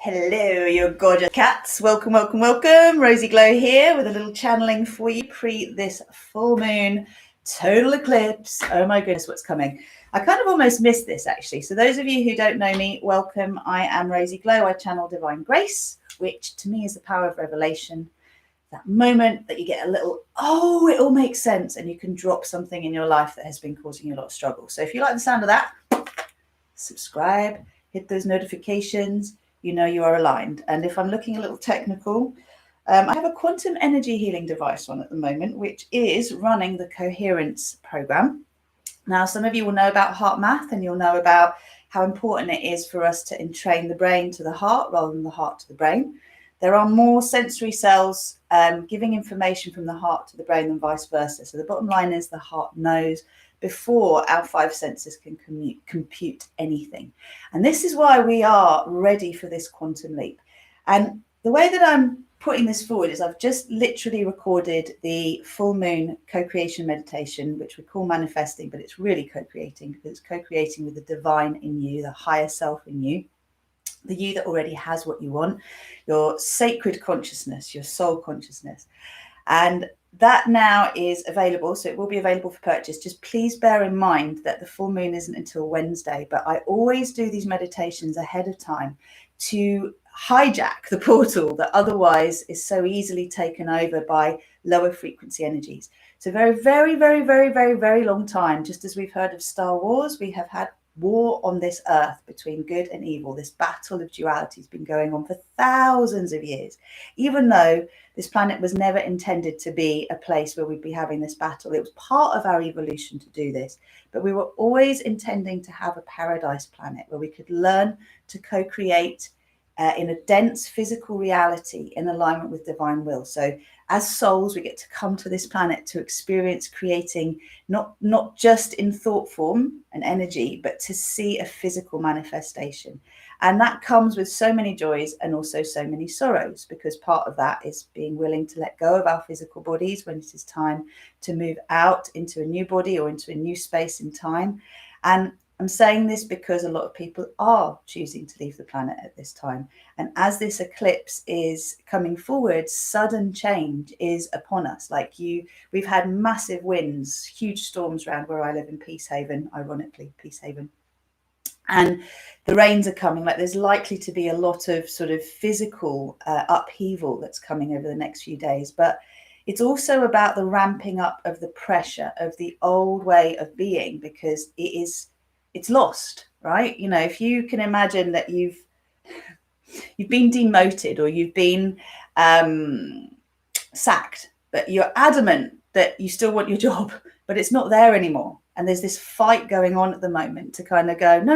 Hello, you gorgeous cats. Welcome, welcome, welcome. Rosie Glow here with a little channeling for you pre this full moon total eclipse. Oh my goodness, what's coming? I kind of almost missed this actually. So those of you who don't know me, welcome. I am Rosie Glow. I channel Divine Grace, which to me is the power of revelation. That moment that you get a little, oh, it all makes sense, and you can drop something in your life that has been causing you a lot of struggle. So if you like the sound of that, subscribe, hit those notifications. You know you are aligned. And if I'm looking a little technical, I have a quantum energy healing device on at the moment, which is running the coherence program. Now, some of you will know about heart math, and you'll know about how important it is for us to entrain the brain to the heart rather than the heart to the brain. There are more sensory cells giving information from the heart to the brain than vice versa. So the bottom line is the heart knows before our five senses can compute anything. And this is why we are ready for this quantum leap. And the way that I'm putting this forward is I've just literally recorded the full moon co-creation meditation, which we call manifesting, but it's really co-creating because it's co-creating with the divine in you, the higher self in you, the you that already has what you want, your sacred consciousness, your soul consciousness. And that now is available, so it will be available for purchase. Just please bear in mind that the full moon isn't until Wednesday, but I always do these meditations ahead of time to hijack the portal that otherwise is so easily taken over by lower frequency energies. So very, very, very, very, very, very long time, just as we've heard of Star Wars, we have had war on this earth between good and evil. This battle of duality has been going on for thousands of years, even though this planet was never intended to be a place where we'd be having this battle. It was part of our evolution to do this, but we were always intending to have a paradise planet where we could learn to co-create in a dense physical reality in alignment with divine will. So as souls, we get to come to this planet to experience creating not just in thought form and energy, but to see a physical manifestation. And that comes with so many joys and also so many sorrows, because part of that is being willing to let go of our physical bodies when it is time to move out into a new body or into a new space in time. And I'm saying this because a lot of people are choosing to leave the planet at this time. And as this eclipse is coming forward, sudden change is upon us. We've had massive winds, huge storms around where I live in Peacehaven, ironically, Peacehaven. And the rains are coming. There's likely to be a lot of sort of physical upheaval that's coming over the next few days. But it's also about the ramping up of the pressure of the old way of being, because it's lost, right? You know, if you can imagine that you've been demoted or you've been sacked, but you're adamant that you still want your job, but it's not there anymore. And there's this fight going on at the moment to kind of go, no,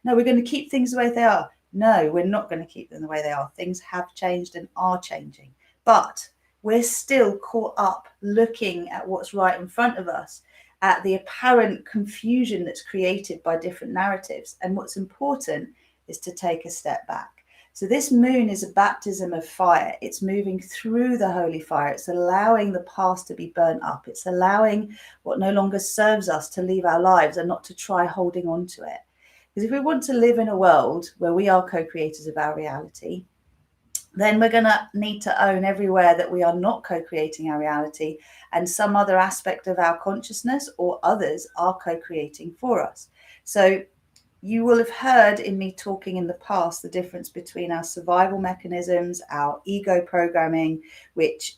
we're going to keep things the way they are. No, we're not going to keep them the way they are. Things have changed and are changing, but we're still caught up looking at what's right in front of us, at the apparent confusion that's created by different narratives. And what's important is to take a step back. So this moon is a baptism of fire. It's moving through the holy fire. It's allowing the past to be burnt up. It's allowing what no longer serves us to leave our lives and not to try holding on to it. Because if we want to live in a world where we are co-creators of our reality, then we're going to need to own everywhere that we are not co-creating our reality and some other aspect of our consciousness or others are co-creating for us. So you will have heard in me talking in the past the difference between our survival mechanisms, our ego programming, which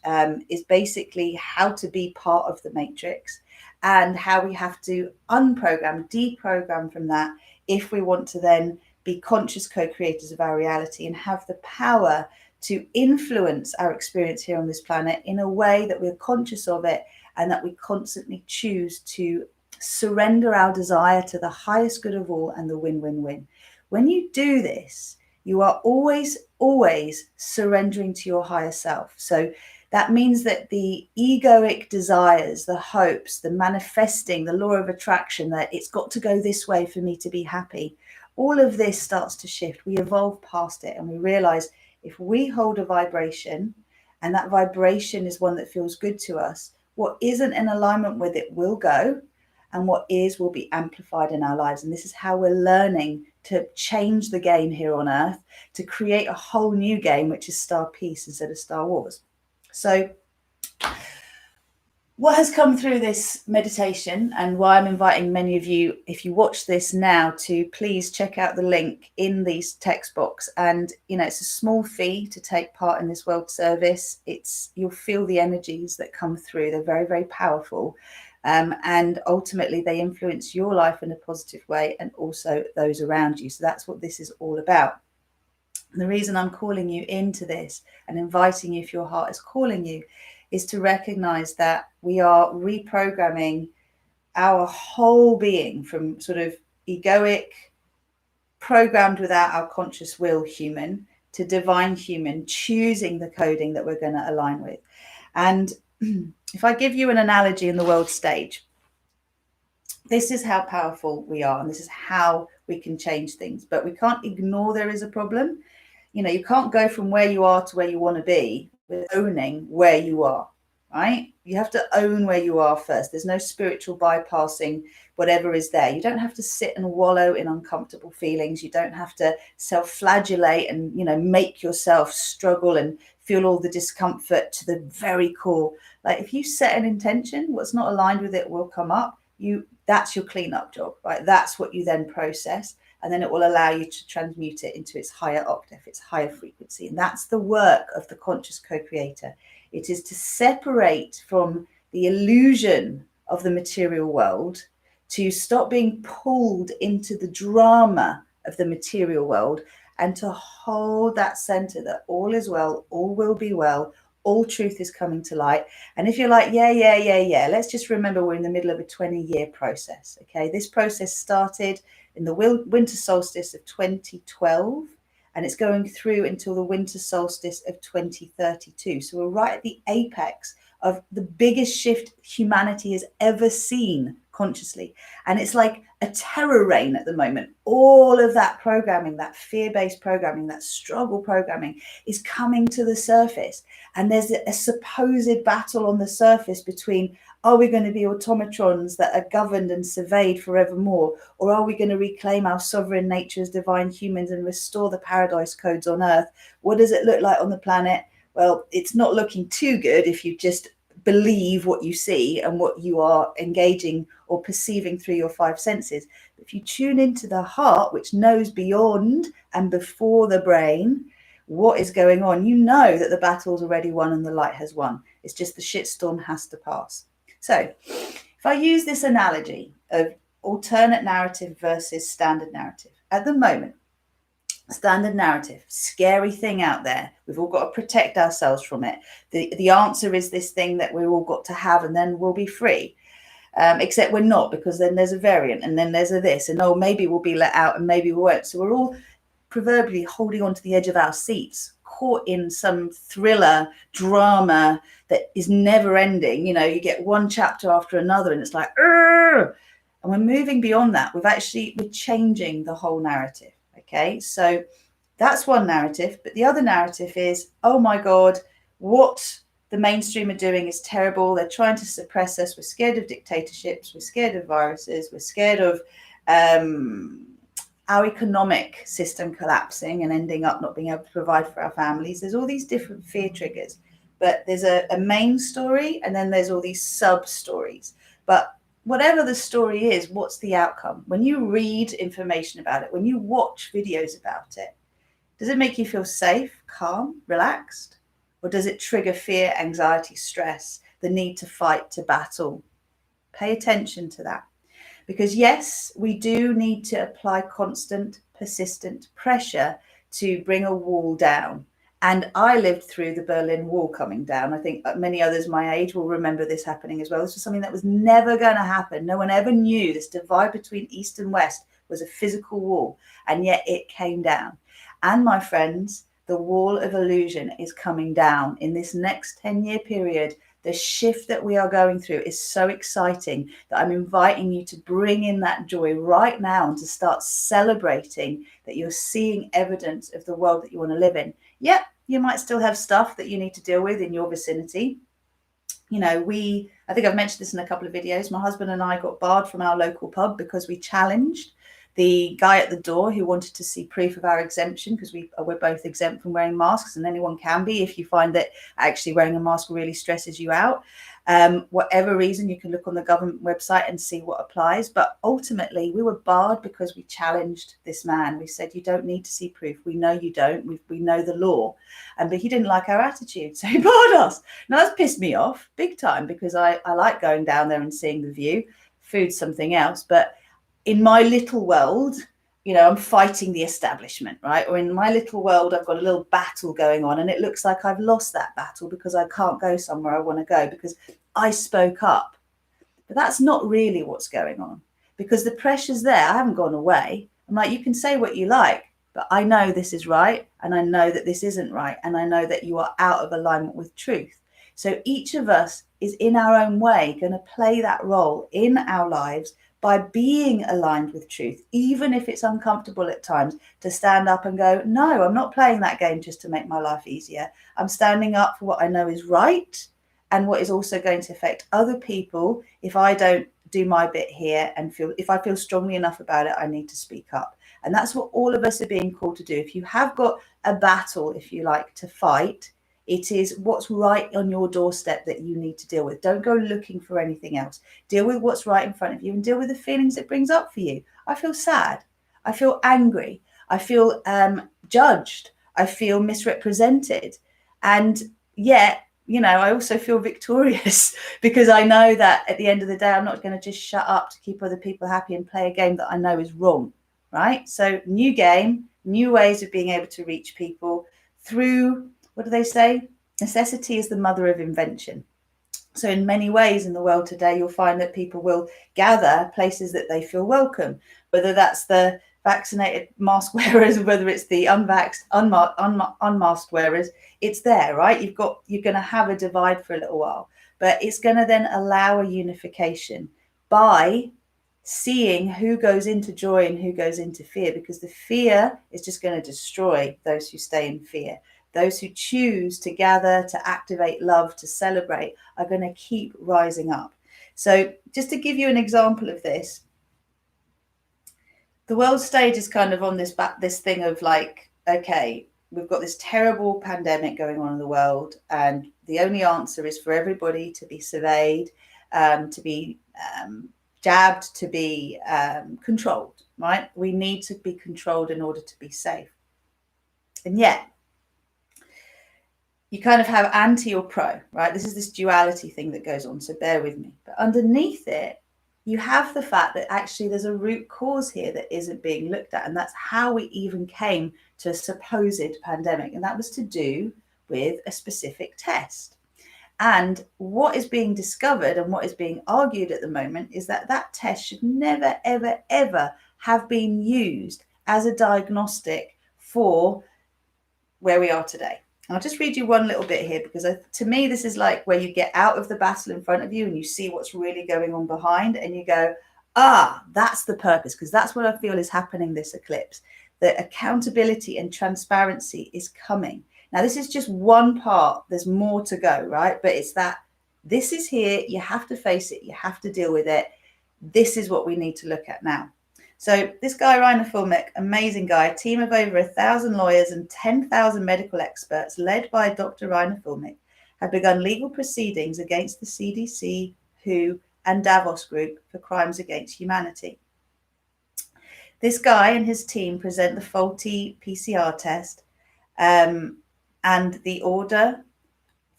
is basically how to be part of the matrix, and how we have to unprogram, deprogram from that if we want to then be conscious co-creators of our reality and have the power to influence our experience here on this planet in a way that we're conscious of it and that we constantly choose to surrender our desire to the highest good of all and the win-win-win. When you do this, you are always surrendering to your higher self. So that means that the egoic desires, the hopes, the manifesting, the law of attraction, that it's got to go this way for me to be happy, all of this starts to shift. We evolve past it and we realize if we hold a vibration and that vibration is one that feels good to us, what isn't in alignment with it will go, and what is will be amplified in our lives. And this is how we're learning to change the game here on Earth, to create a whole new game, which is Star Peace instead of Star Wars. So what has come through this meditation, and why I'm inviting many of you, if you watch this now, to please check out the link in the text box. And it's a small fee to take part in this world service. You'll feel the energies that come through. They're very, very powerful, and ultimately they influence your life in a positive way, and also those around you. So that's what this is all about. And the reason I'm calling you into this and inviting you, if your heart is calling you, is to recognize that we are reprogramming our whole being from sort of egoic, programmed without our conscious will human, to divine human, choosing the coding that we're going to align with. And if I give you an analogy in the world stage, this is how powerful we are, and this is how we can change things. But we can't ignore there is a problem. You can't go from where you are to where you want to be with owning where you are, right? You have to own where you are first. There's no spiritual bypassing whatever is there. You don't have to sit and wallow in uncomfortable feelings. You don't have to self-flagellate and, make yourself struggle and feel all the discomfort to the very core. Like, if you set an intention, what's not aligned with it will come up. That's your cleanup job, right? That's what you then process. And then it will allow you to transmute it into its higher octave, its higher frequency. And that's the work of the conscious co-creator. It is to separate from the illusion of the material world, to stop being pulled into the drama of the material world, and to hold that center that all is well, all will be well, all truth is coming to light. And if you're like, yeah, let's just remember we're in the middle of a 20-year process. Okay, this process started in the winter solstice of 2012, and it's going through until the winter solstice of 2032. So we're right at the apex of the biggest shift humanity has ever seen consciously. And it's like a terror reign at the moment. All of that programming, that fear-based programming, that struggle programming is coming to the surface. And there's a supposed battle on the surface between, are we going to be automatrons that are governed and surveyed forevermore? Or are we going to reclaim our sovereign nature as divine humans and restore the paradise codes on Earth? What does it look like on the planet? Well, it's not looking too good if you just believe what you see and what you are engaging or perceiving through your five senses. If you tune into the heart, which knows beyond and before the brain what is going on, you know that the battle's already won and the light has won. It's just the shitstorm has to pass. So if I use this analogy of alternate narrative versus standard narrative, at the moment, standard narrative, scary thing out there. We've all got to protect ourselves from it. The answer is this thing that we've all got to have, and then we'll be free. Except we're not, because then there's a variant, and then there's a this, and maybe we'll be let out and maybe we won't. So we're all proverbially holding on to the edge of our seats, caught in some thriller drama that is never ending. You get one chapter after another and it's like, Urgh! And we're moving beyond that. We're changing the whole narrative. Okay, so that's one narrative. But the other narrative is, oh my God, what the mainstream are doing is terrible. They're trying to suppress us. We're scared of dictatorships. We're scared of viruses. We're scared of our economic system collapsing and ending up not being able to provide for our families. There's all these different fear triggers. But there's a main story, and then there's all these sub-stories. But whatever the story is, what's the outcome? When you read information about it, when you watch videos about it, does it make you feel safe, calm, relaxed? Or does it trigger fear, anxiety, stress, the need to fight, to battle? Pay attention to that. Because yes, we do need to apply constant, persistent pressure to bring a wall down. And I lived through the Berlin Wall coming down. I think many others my age will remember this happening as well. This was something that was never going to happen. No one ever knew this divide between East and West was a physical wall, and yet it came down. And my friends, the wall of illusion is coming down in this next 10-year period. The shift that we are going through is so exciting that I'm inviting you to bring in that joy right now and to start celebrating that you're seeing evidence of the world that you want to live in. Yep, you might still have stuff that you need to deal with in your vicinity. I think I've mentioned this in a couple of videos. My husband and I got barred from our local pub because we challenged the guy at the door who wanted to see proof of our exemption, because we're both exempt from wearing masks, and anyone can be if you find that actually wearing a mask really stresses you out. Whatever reason, you can look on the government website and see what applies. But ultimately, we were barred because we challenged this man. We said, you don't need to see proof. We know you don't. We know the law. But he didn't like our attitude, so he barred us. Now, that's pissed me off big time, because I like going down there and seeing the view. Food's something else. But in my little world, I'm fighting the establishment, right? Or in my little world, I've got a little battle going on, and it looks like I've lost that battle because I can't go somewhere I want to go because I spoke up. But that's not really what's going on, because the pressure's there. I haven't gone away. I'm like, you can say what you like, but I know this is right, and I know that this isn't right, and I know that you are out of alignment with truth. So each of us is in our own way going to play that role in our lives by being aligned with truth, even if it's uncomfortable at times, to stand up and go, no, I'm not playing that game just to make my life easier. I'm standing up for what I know is right and what is also going to affect other people. If I don't do my bit here and if I feel strongly enough about it, I need to speak up. And that's what all of us are being called to do. If you have got a battle, if you like, to fight, it is what's right on your doorstep that you need to deal with. Don't go looking for anything else. Deal with what's right in front of you and deal with the feelings it brings up for you. I feel sad. I feel angry. I feel judged. I feel misrepresented. And yet, I also feel victorious because I know that at the end of the day, I'm not going to just shut up to keep other people happy and play a game that I know is wrong, right? So new game, new ways of being able to reach people through, what do they say? Necessity is the mother of invention. So in many ways in the world today, you'll find that people will gather places that they feel welcome, whether that's the vaccinated mask wearers, whether it's the unvaxxed, unmasked wearers. It's there, right? You're going to have a divide for a little while, but it's going to then allow a unification by seeing who goes into joy and who goes into fear, because the fear is just going to destroy those who stay in fear. Those who choose to gather, to activate love, to celebrate, are going to keep rising up. So just to give you an example of this, the world stage is kind of on this thing of like, okay, we've got this terrible pandemic going on in the world, and the only answer is for everybody to be surveyed, to be jabbed, to be controlled, right? We need to be controlled in order to be safe. And yet, you kind of have anti or pro, right? This is this duality thing that goes on, so bear with me. But underneath it, you have the fact that actually there's a root cause here that isn't being looked at, and that's how we even came to a supposed pandemic, and that was to do with a specific test. And what is being discovered and what is being argued at the moment is that that test should never, ever, ever have been used as a diagnostic for where we are today. I'll just read you one little bit here, because to me, this is like where you get out of the battle in front of you and you see what's really going on behind, and you go, that's the purpose, because that's what I feel is happening this eclipse. That accountability and transparency is coming. Now, this is just one part. There's more to go, right? But it's that this is here. You have to face it. You have to deal with it. This is what we need to look at now. So this guy, Rainer Fulmick, amazing guy, a team of over 1,000 lawyers and 10,000 medical experts led by Dr. Rainer Fulmick have begun legal proceedings against the CDC, WHO, and Davos Group for crimes against humanity. This guy and his team present the faulty PCR test and the order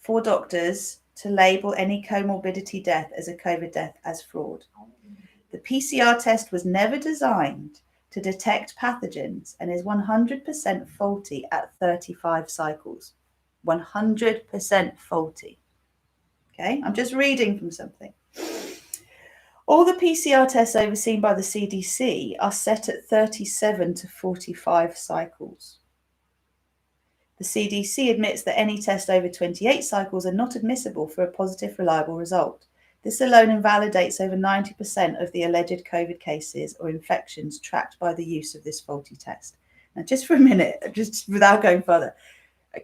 for doctors to label any comorbidity death as a COVID death as fraud. The PCR test was never designed to detect pathogens and is 100% faulty at 35 cycles. 100% faulty. Okay, I'm just reading from something. All the PCR tests overseen by the CDC are set at 37 to 45 cycles. The CDC admits that any test over 28 cycles are not admissible for a positive, reliable result. This alone invalidates over 90% of the alleged COVID cases or infections tracked by the use of this faulty test. Now, just for a minute, just without going further,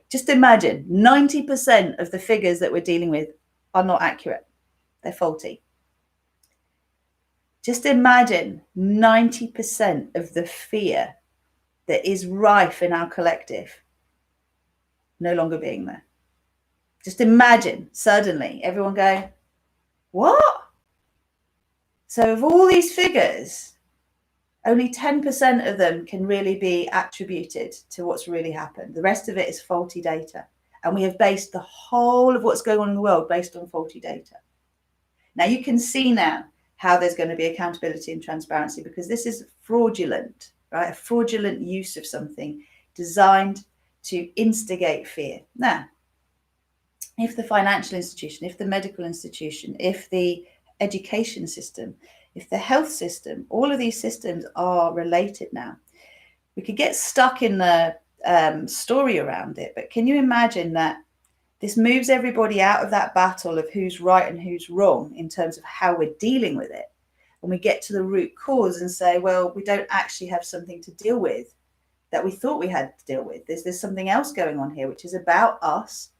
just imagine 90% of the figures that we're dealing with are not accurate. They're faulty. Just imagine 90% of the fear that is rife in our collective no longer being there. Just imagine suddenly everyone going, what? So of all these figures, only 10% of them can really be attributed to what's really happened. The rest of it is faulty data. And we have based the whole of what's going on in the world based on faulty data. Now you can see now how there's going to be accountability and transparency, because this is fraudulent, right? A fraudulent use of something designed to instigate fear. Now, if the financial institution, if the medical institution, if the education system, if the health system, all of these systems are related now, we could get stuck in the story around it. But can you imagine that this moves everybody out of that battle of who's right and who's wrong in terms of how we're dealing with it? And we get to the root cause and say, well, we don't actually have something to deal with that we thought we had to deal with. There's something else going on here, which is about us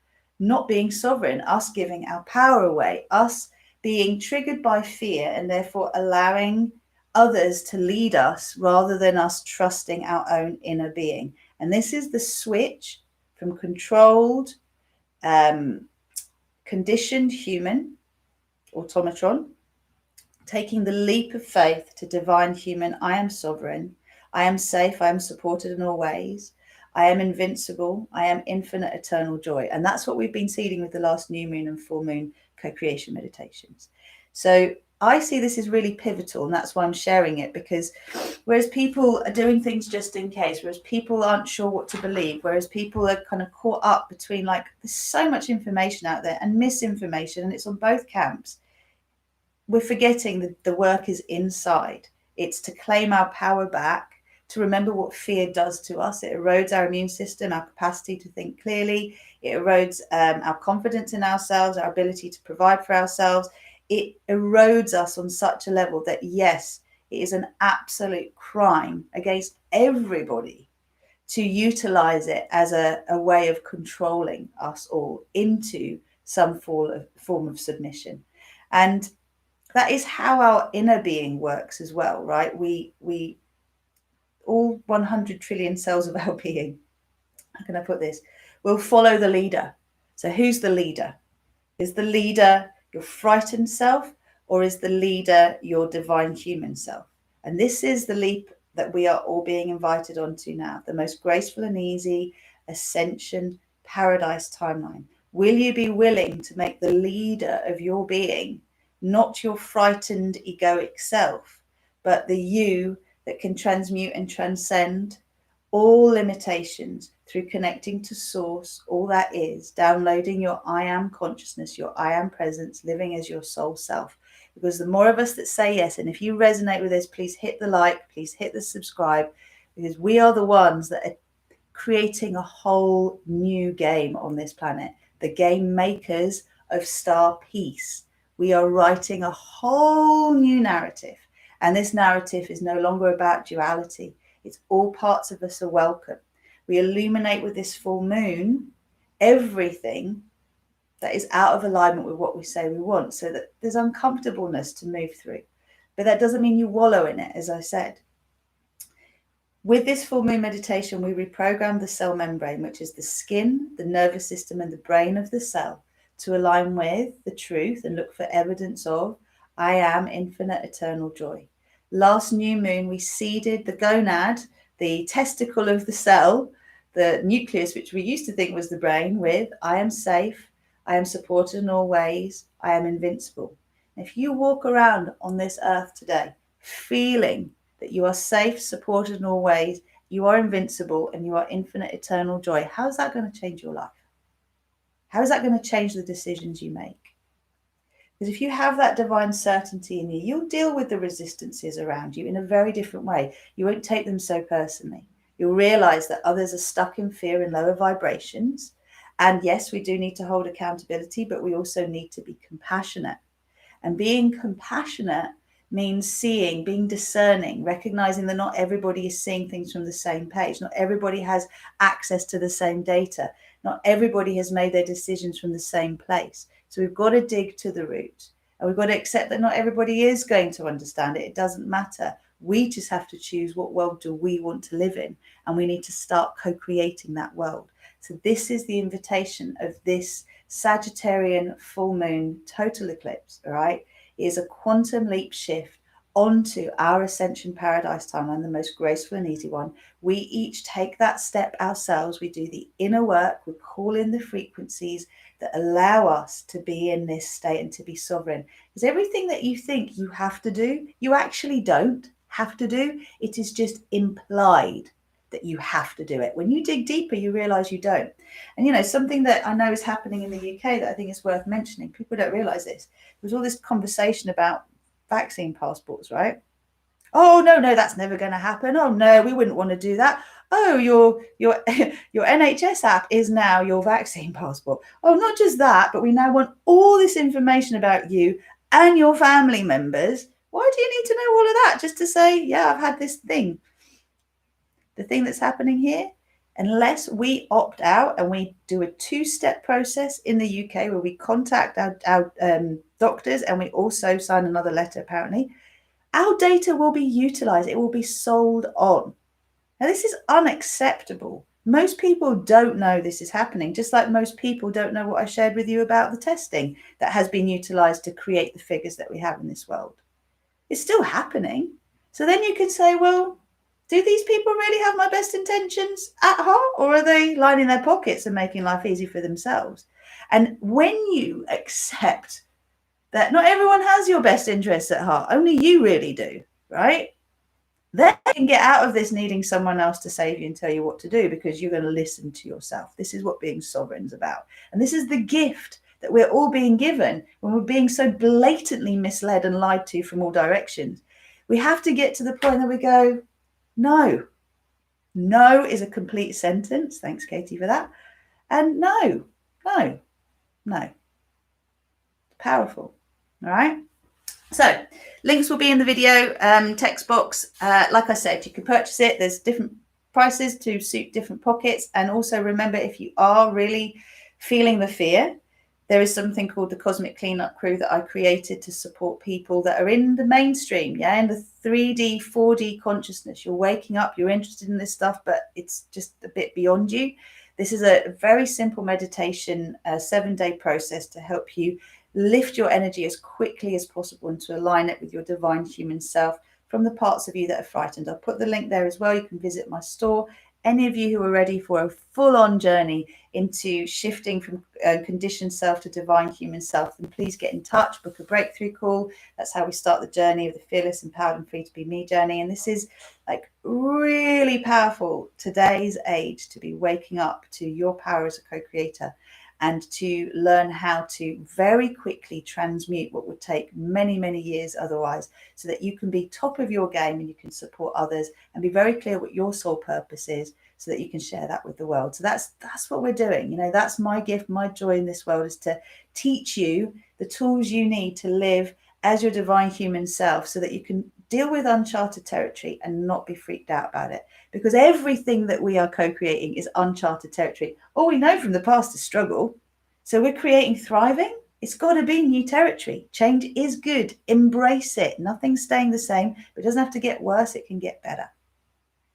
not being sovereign, us giving our power away, us being triggered by fear and therefore allowing others to lead us rather than us trusting our own inner being. And this is the switch from controlled, conditioned human automatron, taking the leap of faith to divine human. I am sovereign. I am safe. I am supported in all ways. I am invincible. I am infinite, eternal joy. And that's what we've been seeding with the last new moon and full moon co-creation meditations. So I see this is really pivotal, and that's why I'm sharing it, because whereas people are doing things just in case, whereas people aren't sure what to believe, whereas people are kind of caught up between, like, there's so much information out there and misinformation, and it's on both camps. We're forgetting that the work is inside. It's to claim our power back, to remember what fear does to us. It erodes our immune system, our capacity to think clearly. It erodes our confidence in ourselves, our ability to provide for ourselves. It erodes us on such a level that, yes, it is an absolute crime against everybody to utilize it as a way of controlling us all into some form of submission. And that is how our inner being works as well, right? We all 100 trillion cells of our being, how can I put this, will follow the leader. So who's the leader? Is the leader your frightened self, or is the leader your divine human self? And this is the leap that we are all being invited onto now, the most graceful and easy ascension paradise timeline. Will you be willing to make the leader of your being not your frightened egoic self, but the you that can transmute and transcend all limitations through connecting to source, all that is, downloading your I am consciousness, your I am presence, living as your soul self? Because the more of us that say yes, and if you resonate with this, please hit the like, please hit the subscribe, because we are the ones that are creating a whole new game on this planet, the game makers of star peace. We are writing a whole new narrative. And this narrative is no longer about duality. It's all parts of us are welcome. We illuminate with this full moon everything that is out of alignment with what we say we want, so that there's uncomfortableness to move through. But that doesn't mean you wallow in it, as I said. With this full moon meditation, we reprogram the cell membrane, which is the skin, the nervous system, and the brain of the cell, to align with the truth and look for evidence of I am infinite, eternal joy. Last new moon, we seeded the gonad, the testicle of the cell, the nucleus, which we used to think was the brain, with I am safe, I am supported in all ways, I am invincible. If you walk around on this earth today feeling that you are safe, supported in all ways, you are invincible, and you are infinite, eternal joy, how is that going to change your life? How is that going to change the decisions you make? Because if you have that divine certainty in you, you'll deal with the resistances around you in a very different way. You won't take them so personally. You'll realize that others are stuck in fear and lower vibrations. And yes, we do need to hold accountability, but we also need to be compassionate. And being compassionate means seeing, being discerning, recognizing that not everybody is seeing things from the same page. Not everybody has access to the same data. Not everybody has made their decisions from the same place. So we've got to dig to the root. And we've got to accept that not everybody is going to understand it. It doesn't matter. We just have to choose what world do we want to live in. And we need to start co-creating that world. So this is the invitation of this Sagittarian full moon total eclipse, all right? It is a quantum leap shift onto our Ascension paradise timeline, the most graceful and easy one. We each take that step ourselves. We do the inner work. We call in the frequencies that allow us to be in this state and to be sovereign. Because everything that you think you have to do, you actually don't have to do. It is just implied that you have to do it. When you dig deeper, you realize you don't. And, you know, something that I know is happening in the UK that I think is worth mentioning, people don't realize this. There's all this conversation about vaccine passports, right? Oh, no, that's never going to happen. Oh, no, we wouldn't want to do that. Oh, your your NHS app is now your vaccine passport. Oh, not just that, but we now want all this information about you and your family members. Why do you need to know all of that? Just to say, yeah, I've had this thing. The thing that's happening here, unless we opt out and we do a two-step process in the UK where we contact our doctors and we also sign another letter, apparently, our data will be utilized. It will be sold on. Now, this is unacceptable. Most people don't know this is happening, just like most people don't know what I shared with you about the testing that has been utilized to create the figures that we have in this world. It's still happening. So then you can say, well, do these people really have my best intentions at heart, or are they lining their pockets and making life easy for themselves? And when you accept that not everyone has your best interests at heart, only you really do, right? Then you can get out of this needing someone else to save you and tell you what to do, because you're going to listen to yourself. This is what being sovereign is about. And this is the gift that we're all being given when we're being so blatantly misled and lied to from all directions. We have to get to the point that we go, no. No is a complete sentence. Thanks, Katie, for that. And no. Powerful. All right. So links will be in the video text box. Like I said, you can purchase it. There's different prices to suit different pockets. And also remember, if you are really feeling the fear, there is something called the Cosmic Cleanup Crew that I created to support people that are in the mainstream, in the 3D, 4D consciousness. You're waking up, you're interested in this stuff, but it's just a bit beyond you. This is a very simple meditation, a 7-day process to help you lift your energy as quickly as possible and to align it with your divine human self from the parts of you that are frightened. I'll put the link there as well. You can visit my store. Any of you who are ready for a full-on journey into shifting from conditioned self to divine human self, then please get in touch, book a breakthrough call. That's how we start the journey of the Fearless, Empowered and Free to Be Me journey. And this is like really powerful today's age, to be waking up to your power as a co-creator and to learn how to very quickly transmute what would take many, many years otherwise, so that you can be top of your game and you can support others and be very clear what your soul purpose is, so that you can share that with the world. So that's what we're doing. You know, that's my gift, my joy in this world, is to teach you the tools you need to live as your divine human self, so that you can deal with uncharted territory and not be freaked out about it. Because everything that we are co-creating is uncharted territory. All we know from the past is struggle. So we're creating thriving. It's got to be new territory. Change is good. Embrace it. Nothing's staying the same. But it doesn't have to get worse. It can get better.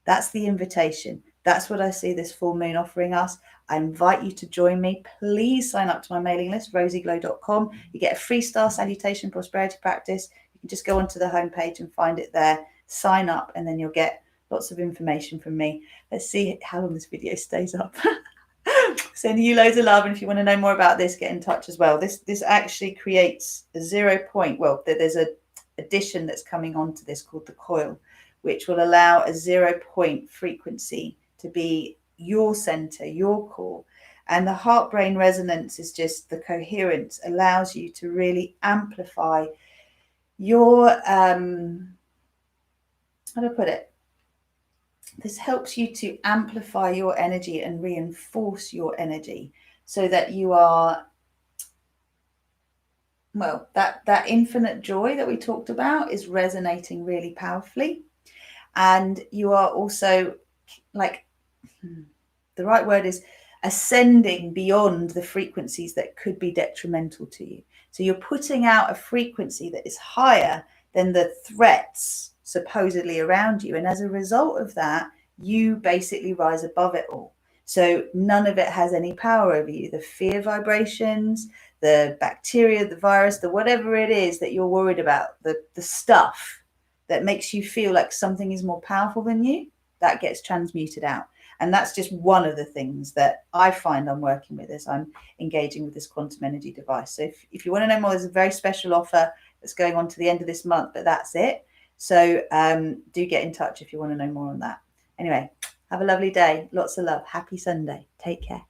That's the invitation. That's what I see this full moon offering us. I invite you to join me. Please sign up to my mailing list, rosieglow.com. You get a free star salutation prosperity practice. You can just go onto the homepage and find it there. Sign up, and then you'll get lots of information from me. Let's see how long this video stays up. Sending you loads of love. And if you want to know more about this, get in touch as well. This actually creates a 0 point. Well, there's an addition that's coming onto this called the coil, which will allow a 0 point frequency to be your center, your core. And the heart brain resonance is just the coherence, allows you to really amplify your, how do I put it? This helps you to amplify your energy and reinforce your energy, so that you are, well, that infinite joy that we talked about is resonating really powerfully. And you are also, like, the right word is ascending beyond the frequencies that could be detrimental to you. So you're putting out a frequency that is higher than the threats supposedly around you. And as a result of that, you basically rise above it all. So none of it has any power over you. The fear vibrations, the bacteria, the virus, the whatever it is that you're worried about, the stuff that makes you feel like something is more powerful than you, that gets transmuted out. And that's just one of the things that I find I'm working with as I'm engaging with this quantum energy device. So if you want to know more, there's a very special offer that's going on to the end of this month, but that's it. So do get in touch if you want to know more on that. Anyway, have a lovely day. Lots of love. Happy Sunday. Take care.